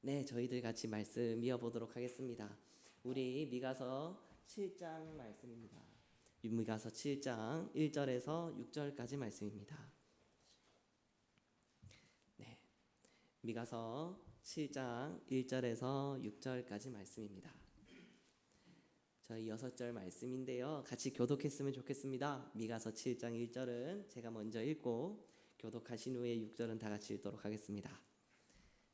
네, 저희들 같이 말씀 이어보도록 하겠습니다. 우리 미가서 7장 말씀입니다. 미가서 7장 1절에서 6절까지 말씀입니다. 네, 미가서 7장 1절에서 6절까지 말씀입니다. 저희 6절 말씀인데요. 같이 교독했으면 좋겠습니다. 미가서 7장 1절은 제가 먼저 읽고 교독하신 후에 6절은 다 같이 읽도록 하겠습니다.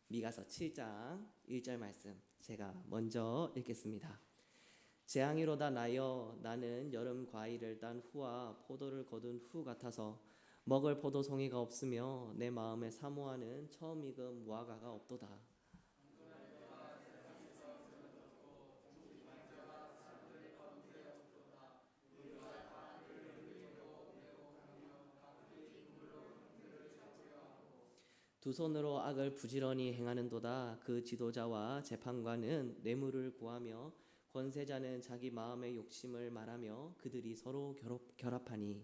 미가서 7장 1절 말씀 제가 먼저 읽겠습니다. 재앙이로다 나여 나는 여름 과일을 딴 후와 포도를 거둔 후 같아서 먹을 포도송이가 없으며 내 마음에 사모하는 처음 익은 무화과가 없도다. 두 손으로 악을 부지런히 행하는도다. 그 지도자와 재판관은 뇌물을 구하며 권세자는 자기 마음의 욕심을 말하며 그들이 서로 결합하니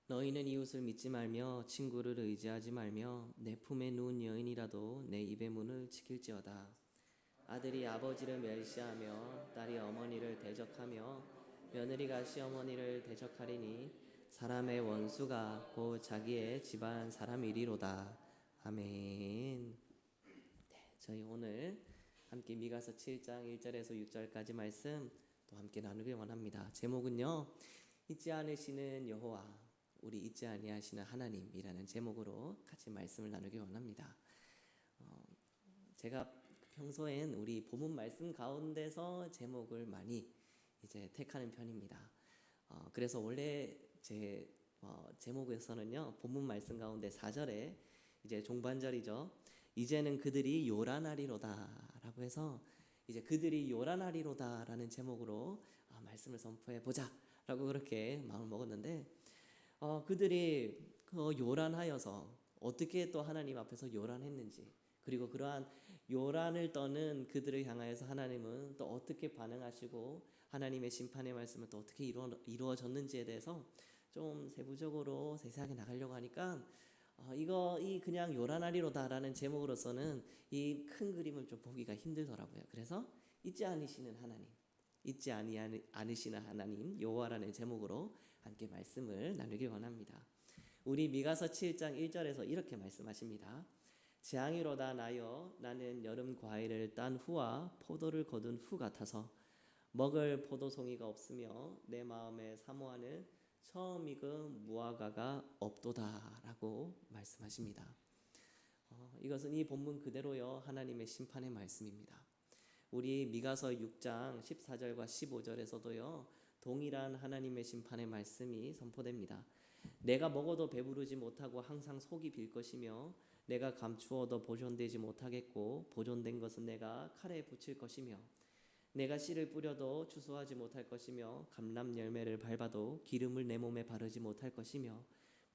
너희는 이웃을 믿지 말며 친구를 의지하지 말며 내 품에 누운 여인이라도 내 입의 문을 지킬지어다. 아들이 아버지를 멸시하며 딸이 어머니를 대적하며 며느리가 시어머니를 대적하리니 사람의 원수가 곧 자기의 집안 사람이리로다. 아멘. 네, 저희 오늘 함께 미가서 7장 1절에서 6절까지 말씀 또 함께 나누길 원합니다. 제목은요, 잊지 않으시는 여호와, 우리 잊지 아니하시는 하나님이라는 제목으로 같이 말씀을 나누길 원합니다. 제가 평소엔 우리 본문 말씀 가운데서 제목을 많이 이제 택하는 편입니다. 그래서 원래 제 제목에서는요, 본문 말씀 가운데 4절에 이제 종반절이죠. 이제는 그들이 요란하리로다라고 해서 이제 그들이 요란하리로다라는 제목으로 말씀을 선포해 보자라고 그렇게 마음을 먹었는데, 그들이 요란하여서 어떻게 또 하나님 앞에서 요란했는지, 그리고 그러한 요란을 떠는 그들을 향하여서 하나님은 또 어떻게 반응하시고 하나님의 심판의 말씀은 또 어떻게 이루어졌는지에 대해서 좀 세부적으로 세세하게 나가려고 하니까 이 그냥 요란하리로다라는 제목으로서는 이 큰 그림을 좀 보기가 힘들더라고요. 그래서 잊지 않으시는 하나님, 잊지 않으시는 하나님 여호와라는 제목으로 함께 말씀을 나누길 원합니다. 우리 미가서 7장 1절에서 이렇게 말씀하십니다. 재앙이로다 나여 나는 여름 과일을 딴 후와 포도를 거둔 후 같아서 먹을 포도송이가 없으며 내 마음에 사모하는 처음 익은 무화과가 없도다라고 말씀하십니다. 이것은 이 본문 그대로요 하나님의 심판의 말씀입니다. 우리 미가서 6장 14절과 15절에서도요 동일한 하나님의 심판의 말씀이 선포됩니다. 내가 먹어도 배부르지 못하고 항상 속이 빌 것이며 내가 감추어도 보존되지 못하겠고 보존된 것은 내가 칼에 붙일 것이며 내가 씨를 뿌려도 추수하지 못할 것이며 감람 열매를 밟아도 기름을 내 몸에 바르지 못할 것이며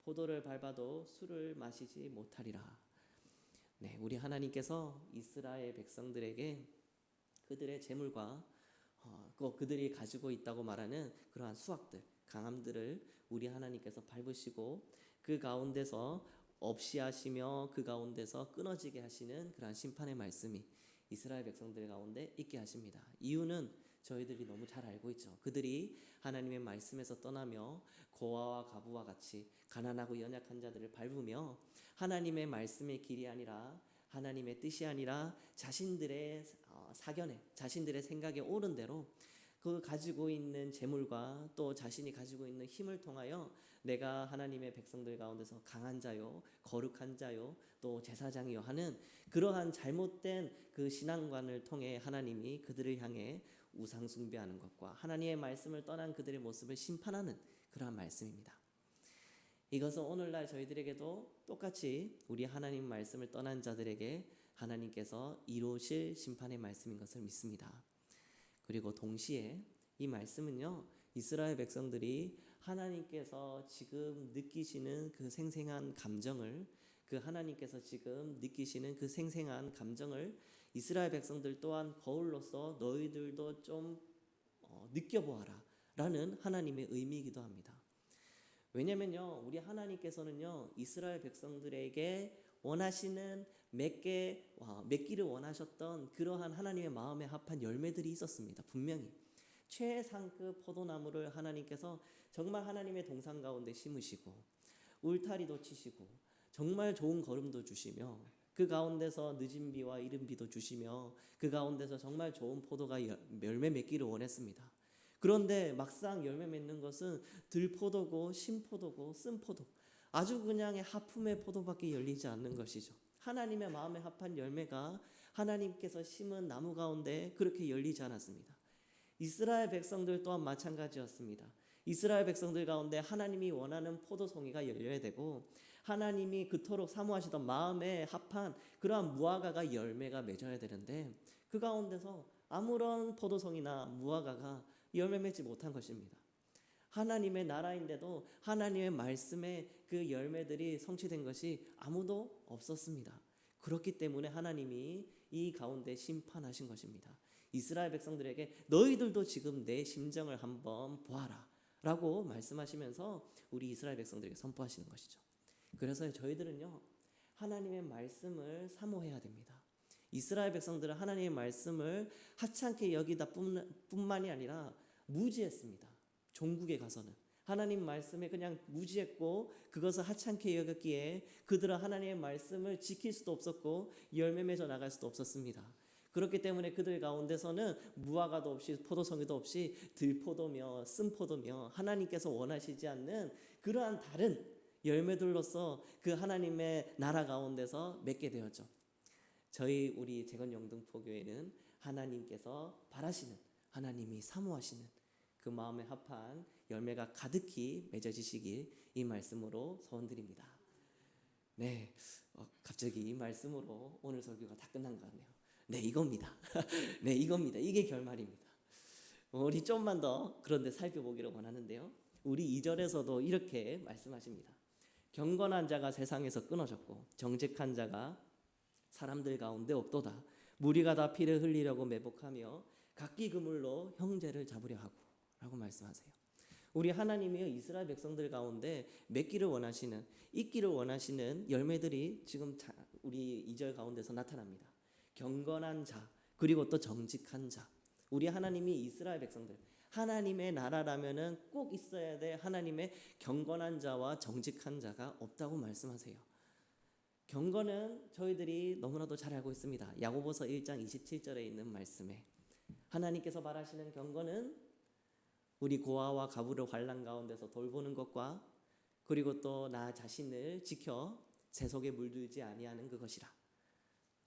포도를 밟아도 술을 마시지 못하리라. 네, 우리 하나님께서 이스라엘 백성들에게 그들의 재물과 그들이 가지고 있다고 말하는 그러한 수확들, 강함들을 우리 하나님께서 밟으시고 그 가운데서 없이 하시며 그 가운데서 끊어지게 하시는 그러한 심판의 말씀이 이스라엘 백성들 가운데 있게 하십니다. 이유는 저희들이 너무 잘 알고 있죠. 그들이 하나님의 말씀에서 떠나며 고아와 가부와 같이 가난하고 연약한 자들을 밟으며 하나님의 말씀의 길이 아니라 하나님의 뜻이 아니라 자신들의 사견에, 자신들의 생각에 옳은 대로 그 가지고 있는 재물과 또 자신이 가지고 있는 힘을 통하여 내가 하나님의 백성들 가운데서 강한 자요, 거룩한 자요, 또 제사장이요 하는 그러한 잘못된 그 신앙관을 통해 하나님이 그들을 향해 우상 숭배하는 것과 하나님의 말씀을 떠난 그들의 모습을 심판하는 그러한 말씀입니다. 이것은 오늘날 저희들에게도 똑같이 우리 하나님 말씀을 떠난 자들에게 하나님께서 이루실 심판의 말씀인 것을 믿습니다. 그리고 동시에 이 말씀은요, 이스라엘 백성들이 하나님께서 지금 느끼시는 그 생생한 감정을 그 하나님께서 지금 느끼시는 그 생생한 감정을 이스라엘 백성들 또한 거울로서 너희들도 좀 느껴보아라 라는 하나님의 의미이기도 합니다. 왜냐면요, 우리 하나님께서는요, 이스라엘 백성들에게 원하시는 맺기를 원하셨던 그러한 하나님의 마음에 합한 열매들이 있었습니다. 분명히 최상급 포도나무를 하나님께서 정말 하나님의 동산 가운데 심으시고 울타리도 치시고 정말 좋은 거름도 주시며 그 가운데서 늦은 비와 이른 비도 주시며 그 가운데서 정말 좋은 포도가 열매 맺기를 원했습니다. 그런데 막상 열매 맺는 것은 들포도고 신포도고 쓴포도, 아주 그냥의 하품의 포도밖에 열리지 않는 것이죠. 하나님의 마음에 합한 열매가 하나님께서 심은 나무 가운데 그렇게 열리지 않았습니다. 이스라엘 백성들 또한 마찬가지였습니다. 이스라엘 백성들 가운데 하나님이 원하는 포도송이가 열려야 되고 하나님이 그토록 사모하시던 마음에 합한 그러한 무화과가 열매가 맺어야 되는데 그 가운데서 아무런 포도송이나 무화과가 열매 맺지 못한 것입니다. 하나님의 나라인데도 하나님의 말씀에 그 열매들이 성취된 것이 아무도 없었습니다. 그렇기 때문에 하나님이 이 가운데 심판하신 것입니다. 이스라엘 백성들에게 너희들도 지금 내 심정을 한번 보아라 라고 말씀하시면서 우리 이스라엘 백성들에게 선포하시는 것이죠. 그래서 저희들은요, 하나님의 말씀을 사모해야 됩니다. 이스라엘 백성들은 하나님의 말씀을 하찮게 여기다 뿐만이 아니라 무지했습니다. 종국에 가서는 하나님 말씀에 그냥 무지했고 그것을 하찮게 여겼기에 그들은 하나님의 말씀을 지킬 수도 없었고 열매 맺어 나갈 수도 없었습니다. 그렇기 때문에 그들 가운데서는 무화과도 없이 포도송이도 없이 들포도며 쓴포도며 하나님께서 원하시지 않는 그러한 다른 열매들로서 그 하나님의 나라 가운데서 맺게 되었죠. 우리 재건영등포교회는 하나님께서 바라시는, 하나님이 사모하시는 그 마음에 합한 열매가 가득히 맺어지시길 이 말씀으로 소원드립니다. 네, 갑자기 이 말씀으로 오늘 설교가 다 끝난 것 같네요. 네, 이겁니다. 네, 이겁니다. 이게 결말입니다. 우리 좀만 더 그런데 살펴보기를 원하는데요. 우리 2절에서도 이렇게 말씀하십니다. 경건한 자가 세상에서 끊어졌고 정직한 자가 사람들 가운데 없도다. 무리가 다 피를 흘리려고 매복하며 각기 그물로 형제를 잡으려 하고 라고 말씀하세요. 우리 하나님이 이스라엘 백성들 가운데 맺기를 원하시는, 있기를 원하시는 열매들이 지금 우리 2절 가운데서 나타납니다. 경건한 자, 그리고 또 정직한 자. 우리 하나님이 이스라엘 백성들, 하나님의 나라라면은 꼭 있어야 될 하나님의 경건한 자와 정직한 자가 없다고 말씀하세요. 경건은 저희들이 너무나도 잘 알고 있습니다. 야고보서 1장 27절에 있는 말씀에 하나님께서 바라시는 경건은 우리 고아와 가부를 환난 가운데서 돌보는 것과 그리고 또 나 자신을 지켜 세속에 물들지 아니하는 그것이라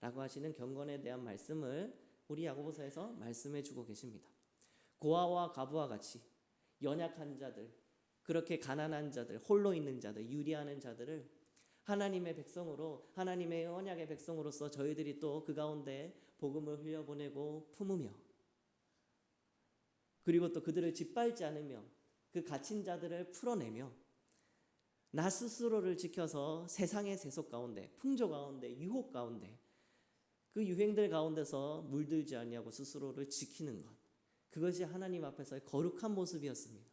라고 하시는 경건에 대한 말씀을 우리 야고보서에서 말씀해 주고 계십니다. 고아와 가부와 같이 연약한 자들, 그렇게 가난한 자들, 홀로 있는 자들, 유리하는 자들을 하나님의 백성으로, 하나님의 언약의 백성으로서 저희들이 또 그 가운데 복음을 흘려보내고 품으며 그리고 또 그들을 짓밟지 않으며 그 갇힌 자들을 풀어내며 나 스스로를 지켜서 세상의 세속 가운데, 풍조 가운데, 유혹 가운데 그 유행들 가운데서 물들지 않냐고 스스로를 지키는 것, 그것이 하나님 앞에서의 거룩한 모습이었습니다.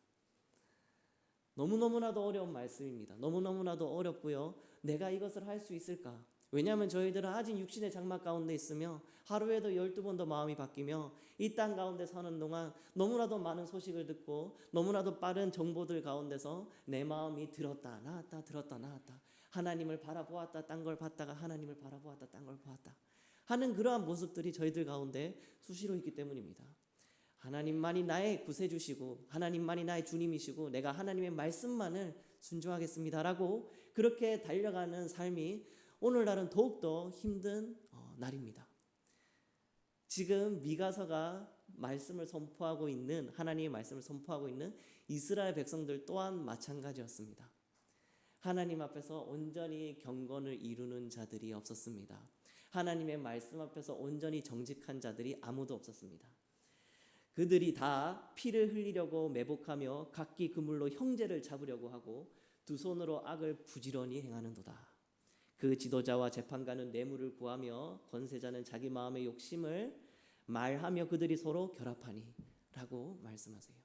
너무너무나도 어려운 말씀입니다. 너무너무나도 어렵고요. 내가 이것을 할 수 있을까? 왜냐하면 저희들은 아직 육신의 장막 가운데 있으며 하루에도 12번도 마음이 바뀌며 이 땅 가운데 사는 동안 너무나도 많은 소식을 듣고 너무나도 빠른 정보들 가운데서 내 마음이 들었다 나았다 들었다 나았다, 하나님을 바라보았다 딴 걸 봤다가 하나님을 바라보았다 딴 걸 보았다 하는 그러한 모습들이 저희들 가운데 수시로 있기 때문입니다. 하나님만이 나의 구세주시고 하나님만이 나의 주님이시고 내가 하나님의 말씀만을 순종하겠습니다라고 그렇게 달려가는 삶이 오늘날은 더욱더 힘든 날입니다. 지금 미가서가 말씀을 선포하고 있는, 하나님의 말씀을 선포하고 있는 이스라엘 백성들 또한 마찬가지였습니다. 하나님 앞에서 온전히 경건을 이루는 자들이 없었습니다. 하나님의 말씀 앞에서 온전히 정직한 자들이 아무도 없었습니다. 그들이 다 피를 흘리려고 매복하며 각기 그물로 형제를 잡으려고 하고 두 손으로 악을 부지런히 행하는도다. 그 지도자와 재판관은 뇌물을 구하며 권세자는 자기 마음의 욕심을 말하며 그들이 서로 결합하니라고 말씀하세요.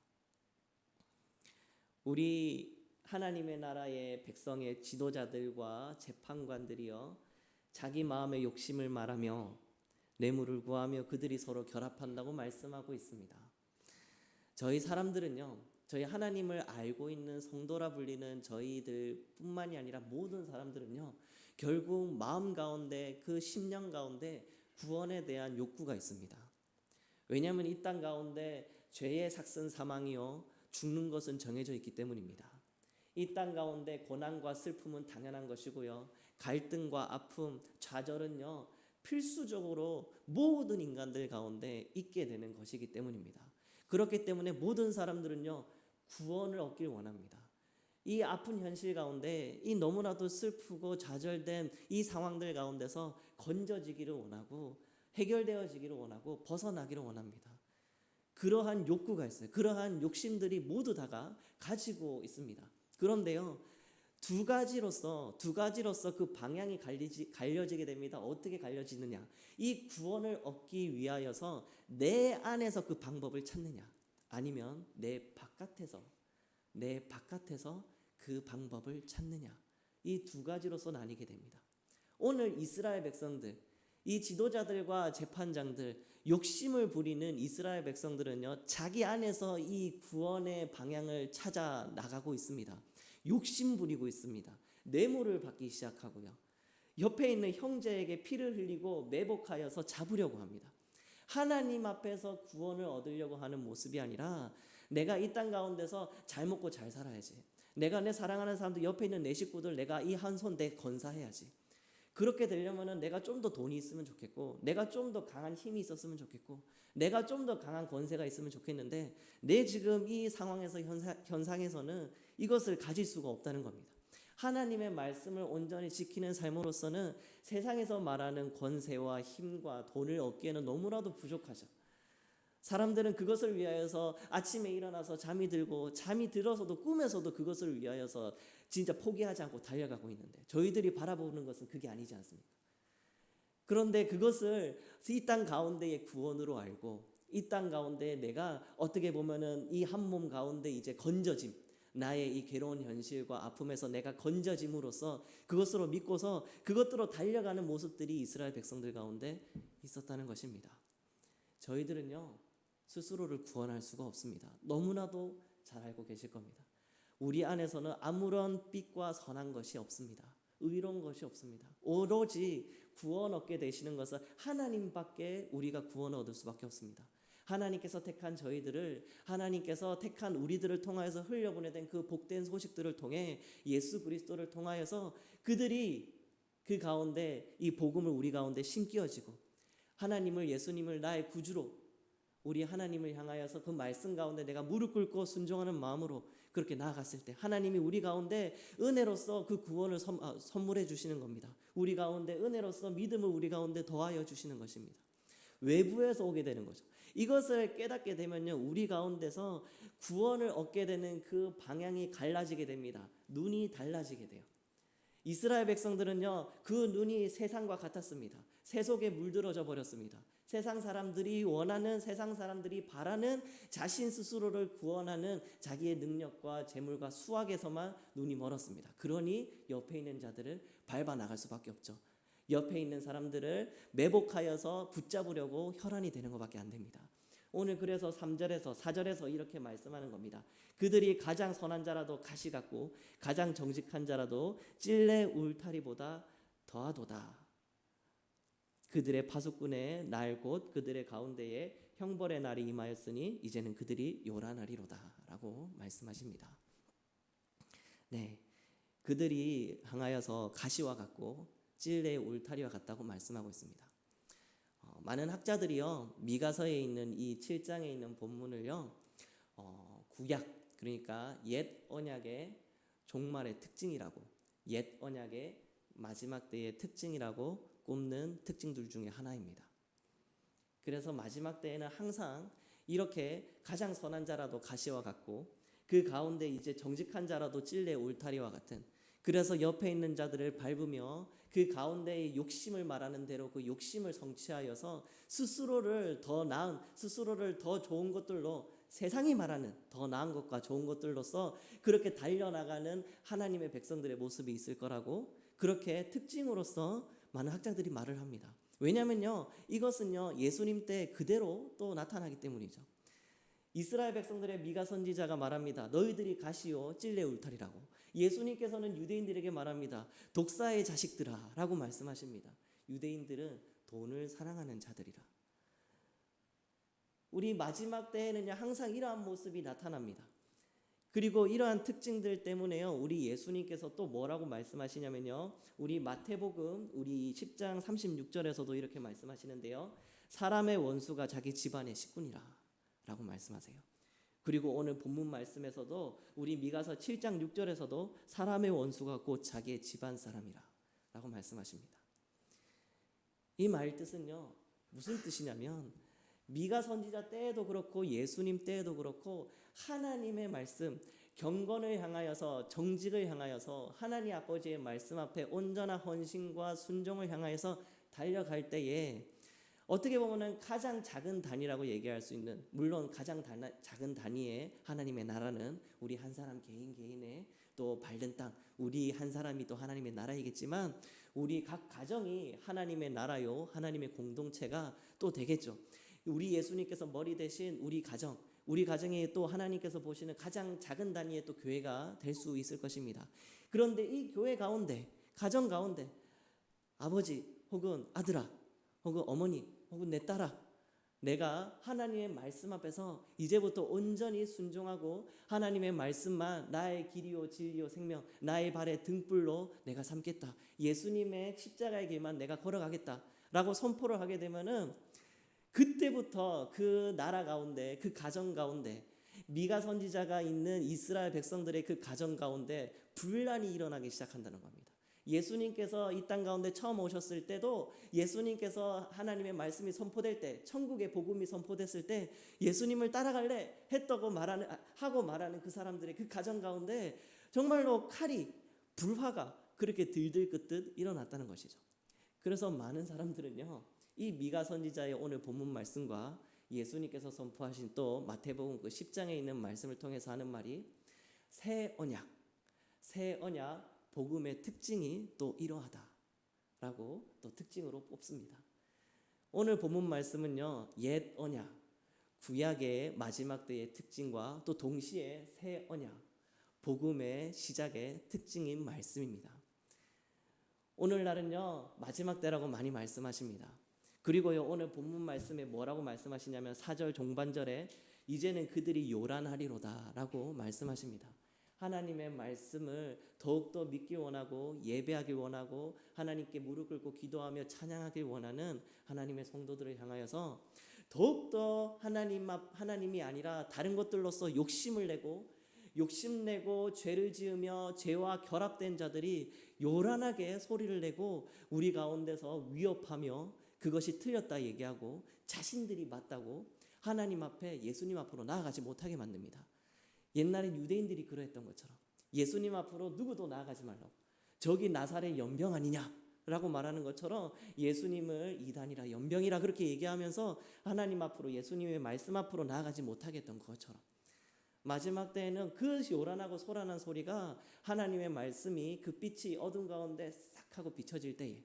우리 하나님의 나라의 백성의 지도자들과 재판관들이요, 자기 마음의 욕심을 말하며 뇌물을 구하며 그들이 서로 결합한다고 말씀하고 있습니다. 저희 사람들은요, 저희 하나님을 알고 있는 성도라 불리는 저희들뿐만이 아니라 모든 사람들은요, 결국 마음 가운데, 그 심령 가운데 구원에 대한 욕구가 있습니다. 왜냐하면 이 땅 가운데 죄의 삭슨 사망이요, 죽는 것은 정해져 있기 때문입니다. 이 땅 가운데 고난과 슬픔은 당연한 것이고요, 갈등과 아픔, 좌절은요, 필수적으로 모든 인간들 가운데 있게 되는 것이기 때문입니다. 그렇기 때문에 모든 사람들은요, 구원을 얻길 원합니다. 이 아픈 현실 가운데, 이 너무나도 슬프고 좌절된 이 상황들 가운데서 건져지기를 원하고, 해결되어지기를 원하고, 벗어나기를 원합니다. 그러한 욕구가 있어요. 그러한 욕심들이 모두 다가 가지고 있습니다. 그런데요, 두 가지로서 그 방향이 갈려지게 됩니다. 어떻게 갈려지느냐? 이 구원을 얻기 위하여서 내 안에서 그 방법을 찾느냐, 아니면 내 바깥에서 그 방법을 찾느냐, 이 두 가지로서 나뉘게 됩니다. 오늘 이스라엘 백성들, 이 지도자들과 재판장들, 욕심을 부리는 이스라엘 백성들은요, 자기 안에서 이 구원의 방향을 찾아 나가고 있습니다. 욕심 부리고 있습니다. 뇌물을 받기 시작하고요, 옆에 있는 형제에게 피를 흘리고 매복하여서 잡으려고 합니다. 하나님 앞에서 구원을 얻으려고 하는 모습이 아니라, 내가 이 땅 가운데서 잘 먹고 잘 살아야지, 내가 내 사랑하는 사람들, 옆에 있는 내 식구들 내가 이 한 손 내 건사해야지, 그렇게 되려면은 내가 좀 더 돈이 있으면 좋겠고, 내가 좀 더 강한 힘이 있었으면 좋겠고, 내가 좀 더 강한 권세가 있으면 좋겠는데, 내 지금 이 상황에서 현상에서는 이것을 가질 수가 없다는 겁니다. 하나님의 말씀을 온전히 지키는 삶으로서는 세상에서 말하는 권세와 힘과 돈을 얻기에는 너무나도 부족하죠. 사람들은 그것을 위하여서 아침에 일어나서 잠이 들고, 잠이 들어서도 꿈에서도 그것을 위하여서 진짜 포기하지 않고 달려가고 있는데, 저희들이 바라보는 것은 그게 아니지 않습니까? 그런데 그것을 이 땅 가운데의 구원으로 알고, 이 땅 가운데 내가 어떻게 보면은 이 한 몸 가운데 이제 건져짐, 나의 이 괴로운 현실과 아픔에서 내가 건져짐으로써 그것으로 믿고서 그것으로 달려가는 모습들이 이스라엘 백성들 가운데 있었다는 것입니다. 저희들은요, 스스로를 구원할 수가 없습니다. 너무나도 잘 알고 계실 겁니다. 우리 안에서는 아무런 빛과 선한 것이 없습니다. 의로운 것이 없습니다. 오로지 구원 얻게 되시는 것은 하나님밖에 우리가 구원을 얻을 수밖에 없습니다. 하나님께서 택한 저희들을, 하나님께서 택한 우리들을 통하여서 흘려보내된 그 복된 소식들을 통해 예수 그리스도를 통하여서 그들이 그 가운데 이 복음을 우리 가운데 심기어지고, 하나님을, 예수님을 나의 구주로, 우리 하나님을 향하여서 그 말씀 가운데 내가 무릎 꿇고 순종하는 마음으로 그렇게 나아갔을 때 하나님이 우리 가운데 은혜로서 그 구원을 선물해 주시는 겁니다. 우리 가운데 은혜로서 믿음을 우리 가운데 더하여 주시는 것입니다. 외부에서 오게 되는 거죠. 이것을 깨닫게 되면요, 우리 가운데서 구원을 얻게 되는 그 방향이 갈라지게 됩니다. 눈이 달라지게 돼요. 이스라엘 백성들은요, 그 눈이 세상과 같았습니다. 세 속에 물들어져 버렸습니다. 세상 사람들이 원하는, 세상 사람들이 바라는 자신 스스로를 구원하는 자기의 능력과 재물과 수확에서만 눈이 멀었습니다. 그러니 옆에 있는 자들을 밟아 나갈 수밖에 없죠. 옆에 있는 사람들을 매복하여서 붙잡으려고 혈안이 되는 것밖에 안 됩니다. 오늘 그래서 3절에서 4절에서 이렇게 말씀하는 겁니다. 그들이 가장 선한 자라도 가시 같고 가장 정직한 자라도 찔레 울타리보다 더하도다. 그들의 파수꾼의 날 곧 그들의 가운데에 형벌의 날이 임하였으니 이제는 그들이 요란하리로다 라고 말씀하십니다. 네, 그들이 향하여서 가시와 같고 찔레의 울타리와 같다고 말씀하고 있습니다. 많은 학자들이요, 미가서에 있는 이 7장에 있는 본문을요, 구약, 그러니까 옛 언약의 종말의 특징이라고, 옛 언약의 마지막 때의 특징이라고 꼽는 특징들 중에 하나입니다. 그래서 마지막 때에는 항상 이렇게 가장 선한 자라도 가시와 같고 그 가운데 이제 정직한 자라도 찔레의 울타리와 같은, 그래서 옆에 있는 자들을 밟으며 그 가운데의 욕심을 말하는 대로 그 욕심을 성취하여서 스스로를 더 나은, 스스로를 더 좋은 것들로, 세상이 말하는 더 나은 것과 좋은 것들로서 그렇게 달려나가는 하나님의 백성들의 모습이 있을 거라고, 그렇게 특징으로서 많은 학자들이 말을 합니다. 왜냐하면요, 이것은요 예수님 때 그대로 또 나타나기 때문이죠. 이스라엘 백성들의 미가 선지자가 말합니다. 너희들이 가시오 찔레 울타리라고. 예수님께서는 유대인들에게 말합니다. 독사의 자식들아 라고 말씀하십니다. 유대인들은 돈을 사랑하는 자들이라. 우리 마지막 때에는요 항상 이러한 모습이 나타납니다. 그리고 이러한 특징들 때문에요 우리 예수님께서 또 뭐라고 말씀하시냐면요, 우리 마태복음 우리 10장 36절에서도 이렇게 말씀하시는데요, 사람의 원수가 자기 집안의 식구니라 라고 말씀하세요. 그리고 오늘 본문 말씀에서도 우리 미가서 7장 6절에서도 사람의 원수가 곧 자기의 집안 사람이라 라고 말씀하십니다. 이 말 뜻은요 무슨 뜻이냐면, 미가 선지자 때에도 그렇고 예수님 때에도 그렇고 하나님의 말씀, 경건을 향하여서, 정직을 향하여서 하나님 아버지의 말씀 앞에 온전한 헌신과 순종을 향하여서 달려갈 때에 어떻게 보면 가장 작은 단위라고 얘기할 수 있는, 물론 가장 작은 단위의 하나님의 나라는 우리 한 사람 개인의 또 밟는 땅, 우리 한 사람이 또 하나님의 나라이겠지만 우리 각 가정이 하나님의 나라요 하나님의 공동체가 또 되겠죠. 우리 예수님께서 머리 대신 우리 가정이 또 하나님께서 보시는 가장 작은 단위의 또 교회가 될 수 있을 것입니다. 그런데 이 교회 가운데, 가정 가운데 아버지 혹은 아들아 혹은 어머니 혹은 내 딸아, 내가 하나님의 말씀 앞에서 이제부터 온전히 순종하고 하나님의 말씀만 나의 길이요 진리요 생명, 나의 발의 등불로 내가 삼겠다, 예수님의 십자가의 길만 내가 걸어가겠다 라고 선포를 하게 되면은 그때부터 그 나라 가운데, 그 가정 가운데, 미가 선지자가 있는 이스라엘 백성들의 그 가정 가운데 분란이 일어나기 시작한다는 겁니다. 예수님께서 이 땅 가운데 처음 오셨을 때도 예수님께서 하나님의 말씀이 선포될 때, 천국의 복음이 선포됐을 때 예수님을 따라갈래 했다고 말하는 그 사람들의 그 가정 가운데 정말로 칼이, 불화가 그렇게 들들 긋듯 일어났다는 것이죠. 그래서 많은 사람들은요 이 미가 선지자의 오늘 본문 말씀과 예수님께서 선포하신 또 마태복음 그 10장에 있는 말씀을 통해서 하는 말이, 새 언약 복음의 특징이 또 이러하다라고 또 특징으로 뽑습니다. 오늘 본문 말씀은요 옛 언약, 구약의 마지막 때의 특징과 또 동시에 새 언약, 복음의 시작의 특징인 말씀입니다. 오늘날은요 마지막 때라고 많이 말씀하십니다. 그리고요 오늘 본문 말씀에 뭐라고 말씀하시냐면 4절 종반절에 이제는 그들이 요란하리로다 라고 말씀하십니다. 하나님의 말씀을 더욱더 믿기 원하고 예배하길 원하고 하나님께 무릎 꿇고 기도하며 찬양하길 원하는 하나님의 성도들을 향하여서 더욱더 하나님이 아니라 다른 것들로서 욕심내고 죄를 지으며 죄와 결합된 자들이 요란하게 소리를 내고 우리 가운데서 위협하며 그것이 틀렸다 얘기하고 자신들이 맞다고 하나님 앞에, 예수님 앞으로 나아가지 못하게 만듭니다. 옛날에 유대인들이 그러했던 것처럼 예수님 앞으로 누구도 나아가지 말라고, 저기 나사렛 연병 아니냐라고 말하는 것처럼 예수님을 이단이라 연병이라 그렇게 얘기하면서 하나님 앞으로, 예수님의 말씀 앞으로 나아가지 못하게 했던 것처럼 마지막 때에는 그 요란하고 소란한 소리가 하나님의 말씀이 그 빛이 어둠 가운데 싹 하고 비춰질 때에,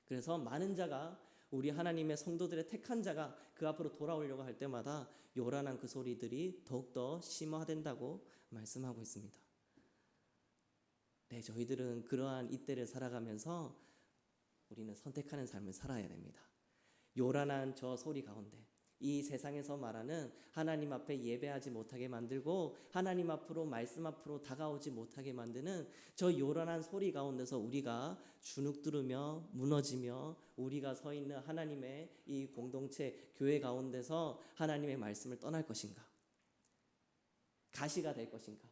그래서 많은 자가, 우리 하나님의 성도들의 택한 자가 그 앞으로 돌아오려고 할 때마다 요란한 그 소리들이 더욱더 심화된다고 말씀하고 있습니다. 네, 저희들은 그러한 이때를 살아가면서 우리는 선택하는 삶을 살아야 됩니다. 요란한 저 소리 가운데, 이 세상에서 말하는 하나님 앞에 예배하지 못하게 만들고 하나님 앞으로, 말씀 앞으로 다가오지 못하게 만드는 저 요란한 소리 가운데서 우리가 주눅들으며 무너지며 우리가 서 있는 하나님의 이 공동체, 교회 가운데서 하나님의 말씀을 떠날 것인가, 가시가 될 것인가,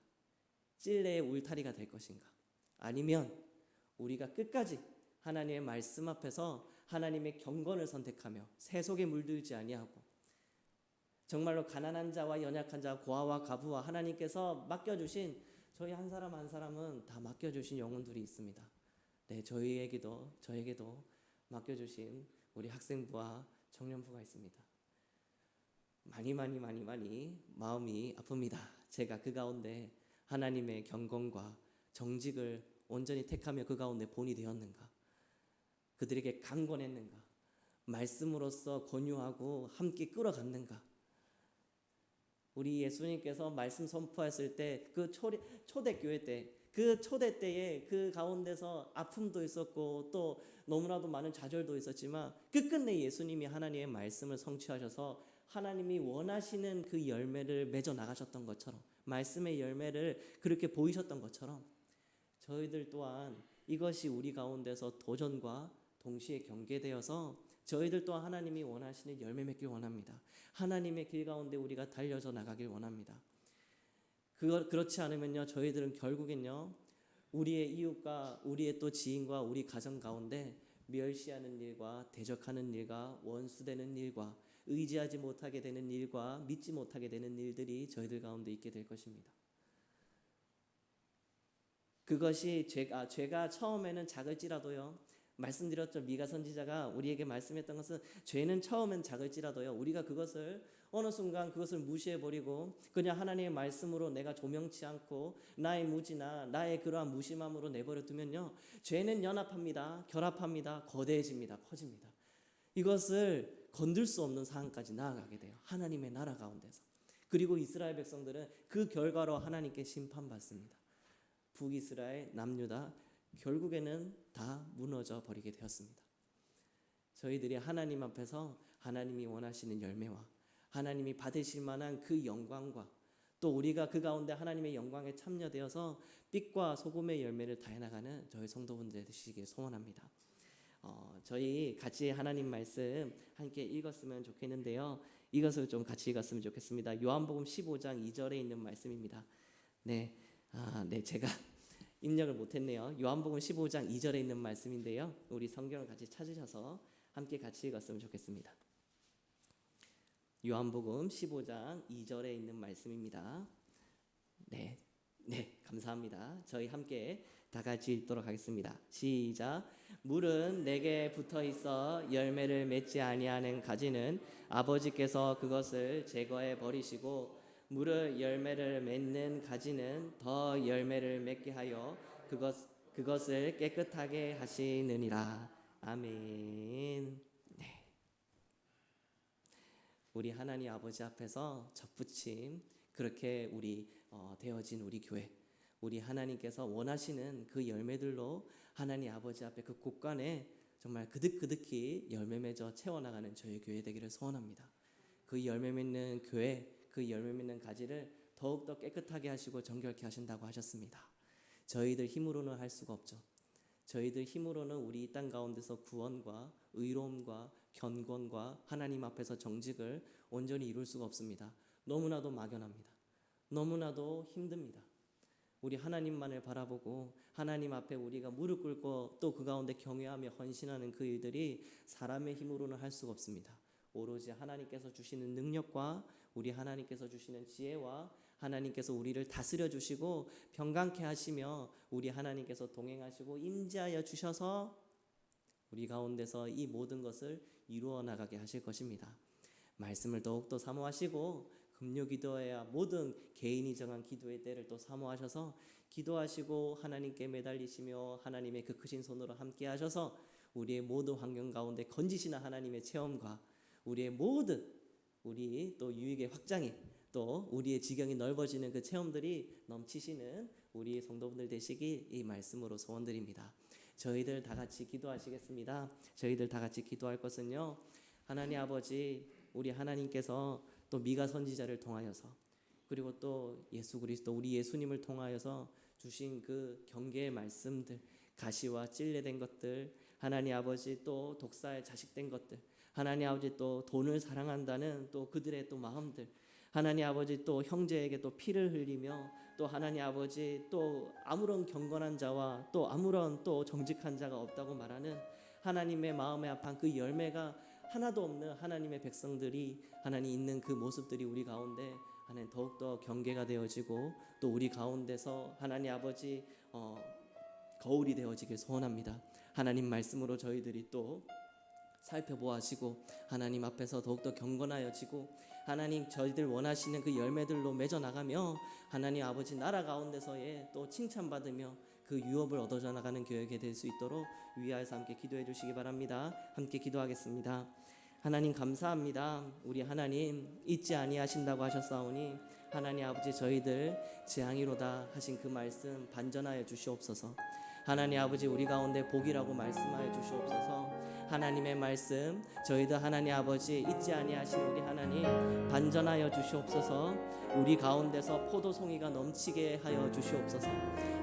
찔레의 울타리가 될 것인가, 아니면 우리가 끝까지 하나님의 말씀 앞에서 하나님의 경건을 선택하며 새 속에 물들지 아니하고 정말로 가난한 자와 연약한 자, 고아와 과부와 하나님께서 맡겨주신 저희 한 사람 한 사람은 다 맡겨주신 영혼들이 있습니다. 네, 저에게도 맡겨주신 우리 학생부와 청년부가 있습니다. 많이 마음이 아픕니다. 제가 그 가운데 하나님의 경건과 정직을 온전히 택하며 그 가운데 본이 되었는가? 그들에게 강권했는가? 말씀으로써 권유하고 함께 끌어갔는가? 우리 예수님께서 말씀 선포했을 때 그 초대교회 때, 그 초대 때에 그 가운데서 아픔도 있었고 또 너무나도 많은 좌절도 있었지만 끝끝내 예수님이 하나님의 말씀을 성취하셔서 하나님이 원하시는 그 열매를 맺어 나가셨던 것처럼, 말씀의 열매를 그렇게 보이셨던 것처럼 저희들 또한 이것이 우리 가운데서 도전과 동시에 경계되어서 저희들 또한 하나님이 원하시는 열매 맺길 원합니다. 하나님의 길 가운데 우리가 달려져 나가길 원합니다. 그렇지 않으면요, 저희들은 결국엔요, 우리의 이웃과 우리의 또 지인과 우리 가정 가운데 멸시하는 일과 대적하는 일과 원수되는 일과 의지하지 못하게 되는 일과 믿지 못하게 되는 일들이 저희들 가운데 있게 될 것입니다. 그것이 죄가 처음에는 작을지라도요, 말씀드렸죠. 미가 선지자가 우리에게 말씀했던 것은 죄는 처음엔 작을지라도요, 우리가 그것을 어느 순간 그것을 무시해버리고 그냥 하나님의 말씀으로 내가 조명치 않고 나의 무지나 나의 그러한 무심함으로 내버려 두면요, 죄는 연합합니다. 결합합니다. 거대해집니다. 커집니다. 이것을 건들 수 없는 상황까지 나아가게 돼요. 하나님의 나라 가운데서. 그리고 이스라엘 백성들은 그 결과로 하나님께 심판받습니다. 북이스라엘, 남유다 결국에는 다 무너져 버리게 되었습니다. 저희들이 하나님 앞에서 하나님이 원하시는 열매와 하나님이 받으실 만한 그 영광과 또 우리가 그 가운데 하나님의 영광에 참여되어서 빛과 소금의 열매를 다해나가는 저희 성도분들 되시길 소원합니다. 저희 같이 하나님 말씀 함께 읽었으면 좋겠는데요, 이것을 좀 같이 읽었으면 좋겠습니다. 요한복음 15장 2절에 있는 말씀입니다. 네, 제가 입력을 못했네요. 요한복음 15장 2절에 있는 말씀인데요, 우리 성경을 같이 찾으셔서 함께 같이 읽었으면 좋겠습니다. 요한복음 15장 2절에 있는 말씀입니다. 네, 감사합니다. 저희 함께 다 같이 읽도록 하겠습니다. 시작. 물은 내게 붙어 있어 열매를 맺지 아니하는 가지는 아버지께서 그것을 제거해 버리시고 물을 열매를 맺는 가지는 더 열매를 맺게 하여 그것을 깨끗하게 하시느니라. 아멘. 네. 우리 하나님 아버지 앞에서 접붙임, 그렇게 우리 되어진 우리 교회, 우리 하나님께서 원하시는 그 열매들로 하나님 아버지 앞에 그 곳간에 정말 그득그득히 열매 맺어 채워나가는 저희 교회 되기를 소원합니다. 그 열매 맺는 교회, 그 열매 맺는 가지를 더욱더 깨끗하게 하시고 정결케 하신다고 하셨습니다. 저희들 힘으로는 할 수가 없죠. 저희들 힘으로는 우리 이 땅 가운데서 구원과 의로움과 견곤과 하나님 앞에서 정직을 온전히 이룰 수가 없습니다. 너무나도 막연합니다. 너무나도 힘듭니다. 우리 하나님만을 바라보고 하나님 앞에 우리가 무릎 꿇고 또 그 가운데 경외하며 헌신하는 그 일들이 사람의 힘으로는 할 수가 없습니다. 오로지 하나님께서 주시는 능력과 우리 하나님께서 주시는 지혜와 하나님께서 우리를 다스려 주시고 평강케 하시며 우리 하나님께서 동행하시고 임재하여 주셔서 우리 가운데서 이 모든 것을 이루어 나가게 하실 것입니다. 말씀을 더욱더 사모하시고 금요 기도해야 모든 개인이 정한 기도의 때를 또 사모하셔서 기도하시고 하나님께 매달리시며 하나님의 그 크신 손으로 함께 하셔서 우리의 모든 환경 가운데 건지시는 하나님의 체험과 우리의 모든 우리 또 유익의 확장이 또 우리의 지경이 넓어지는 그 체험들이 넘치시는 우리 성도분들 되시기 이 말씀으로 소원드립니다. 저희들 다 같이 기도하시겠습니다. 저희들 다 같이 기도할 것은요, 하나님 아버지, 우리 하나님께서 또 미가 선지자를 통하여서 그리고 또 예수 그리스도 우리 예수님을 통하여서 주신 그 경계의 말씀들, 가시와 찔레된 것들, 하나님 아버지 또 독사의 자식된 것들, 하나님 아버지 또 돈을 사랑한다는 또 그들의 또 마음들, 하나님 아버지 또 형제에게 또 피를 흘리며 또 하나님 아버지 또 아무런 경건한 자와 또 아무런 또 정직한 자가 없다고 말하는 하나님의 마음에 합한 그 열매가 하나도 없는 하나님의 백성들이 하나님 있는 그 모습들이 우리 가운데 하나님 더욱더 경계가 되어지고 또 우리 가운데서 하나님 아버지 거울이 되어지길 소원합니다. 하나님 말씀으로 저희들이 또 살펴보아시고 하나님 앞에서 더욱더 경건하여지고 하나님 저희들 원하시는 그 열매들로 맺어 나가며 하나님 아버지 나라 가운데서의 또 칭찬받으며 그 유업을 얻어져 나가는 교회가 될 수 있도록 위하여서 함께 기도해 주시기 바랍니다. 함께 기도하겠습니다. 하나님 감사합니다. 우리 하나님 잊지 아니하신다고 하셨사오니 하나님 아버지 저희들 재앙이로다 하신 그 말씀 반전하여 주시옵소서. 하나님 아버지 우리 가운데 복이라고 말씀하여 주시옵소서. 하나님의 말씀 저희들 하나님 아버지 잊지 아니하신 우리 하나님 반전하여 주시옵소서. 우리 가운데서 포도송이가 넘치게 하여 주시옵소서.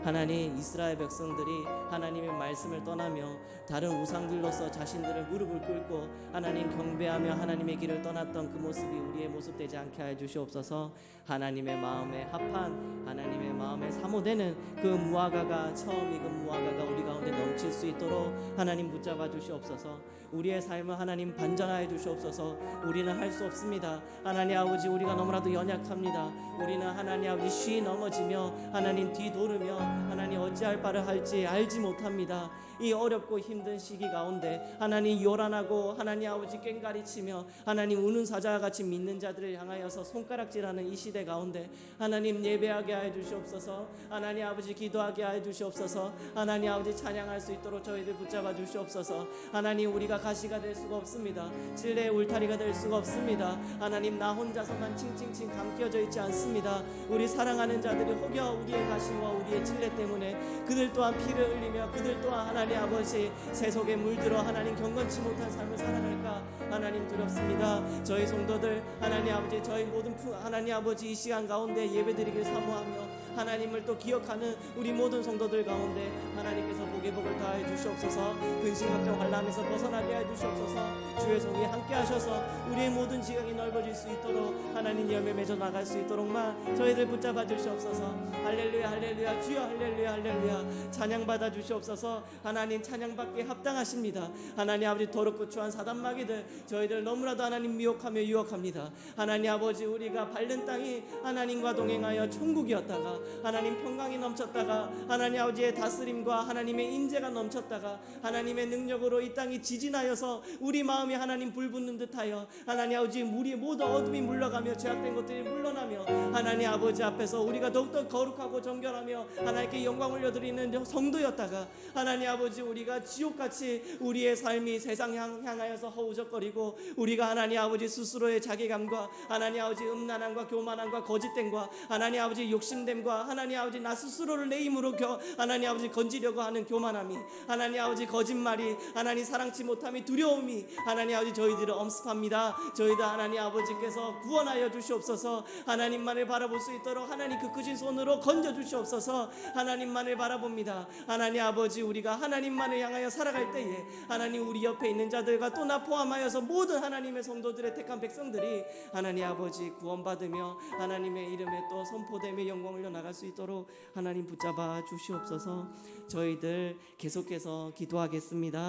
하나님 이스라엘 백성들이 하나님의 말씀을 떠나며 다른 우상들로서 자신들을 무릎을 꿇고 하나님 경배하며 하나님의 길을 떠났던 그 모습이 우리의 모습 되지 않게 하여 주시옵소서. 하나님의 마음에 합한 하나님의 마음에 사모되는 그 무화과가 처음 익은 무화과가 우리 가운데 넘칠 수 있도록 하나님 붙잡아 주시옵소서. 우리의 삶을 하나님 반전하여 주시옵소서. 우리는 할 수 없습니다. 하나님 아버지 우리가 너무나도 연약합니다. 우리는 하나님 아버지 쉬 넘어지며 하나님 뒤돌으며 하나님 어찌할 바를 할지 알지 못합니다. 이 어렵고 힘든 시기 가운데 하나님 요란하고 하나님 아버지 꽹가리치며 하나님 우는 사자와 같이 믿는 자들을 향하여서 손가락질하는 이 시대 가운데 하나님 예배하게 하여 주시옵소서. 하나님 아버지 기도하게 하여 주시옵소서. 하나님 아버지 찬양할 수 있도록 저희들 붙잡아 주시옵소서. 하나님 우리가 가시가 될 수가 없습니다. 찔레의 울타리가 될 수가 없습니다. 하나님 나 혼자서만 칭칭칭 감겨져 있지 않습니다. 우리 사랑하는 자들이 혹여 우리의 가시와 우리의 찔레 때문에 그들 또한 피를 흘리며 그들 또한 하나님 아버지 세속에 물들어 하나님 경건치 못한 삶을 살아갈까 하나님 두렵습니다. 저희 성도들 하나님 아버지 저희 모든 하나님 아버지 이 시간 가운데 예배드리길 사모하며 하나님을 또 기억하는 우리 모든 성도들 가운데 하나님께서 복의 복을 다해 주시옵소서. 근심각정 환난에서 벗어나게 해 주시옵소서. 주의 성이 함께 하셔서 우리의 모든 지각이 넓어질 수 있도록 하나님 열매 맺어 나갈 수 있도록만 저희들 붙잡아 주시옵소서. 할렐루야 할렐루야 주여 할렐루야 할렐루야 찬양받아 주시옵소서. 하나님 찬양받기에 합당하십니다. 하나님 아버지 더럽고 추한 사단마귀들 저희들 너무나도 하나님 미혹하며 유혹합니다. 하나님 아버지 우리가 밟는 땅이 하나님과 동행하여 천국이었다가 하나님 평강이 넘쳤다가 하나님 아버지의 다스림과 하나님의 인재가 넘쳤다가 하나님의 능력으로 이 땅이 지진하여서 우리 마음이 하나님 불붙는 듯하여 하나님 아버지 물이 모두 어둠이 물러가며 죄악된 것들이 물러나며 하나님 아버지 앞에서 우리가 더욱더 거룩하고 정결하며 하나님께 영광 올려드리는 성도였다가 하나님 아버지 우리가 지옥같이 우리의 삶이 세상 향하여서 허우적거리고 우리가 하나님 아버지 스스로의 자괴감과 하나님 아버지 음란함과 교만함과 거짓됨과 하나님 아버지 욕심됨과 하나님 아버지 나 스스로를 내 힘으로 하나님 아버지 건지려고 하는 교만함이 하나님 아버지 거짓말이 하나님 사랑치 못함이 두려움이 하나님 아버지 저희들을 엄습합니다. 저희들 하나님 아버지께서 구원하여 주시옵소서. 하나님만을 바라볼 수 있도록 하나님 그 크신 손으로 건져 주시옵소서. 하나님만을 바라봅니다. 하나님 아버지 우리가 하나님만을 향하여 살아갈 때에 하나님 우리 옆에 있는 자들과 또 나 포함하여서 모든 하나님의 성도들의 택한 백성들이 하나님 아버지 구원받으며 하나님의 이름에 또 선포되며 영광을 올려 나갈 수 있도록 하나님 붙잡아 주시옵소서. 저희들 계속해서 기도하겠습니다.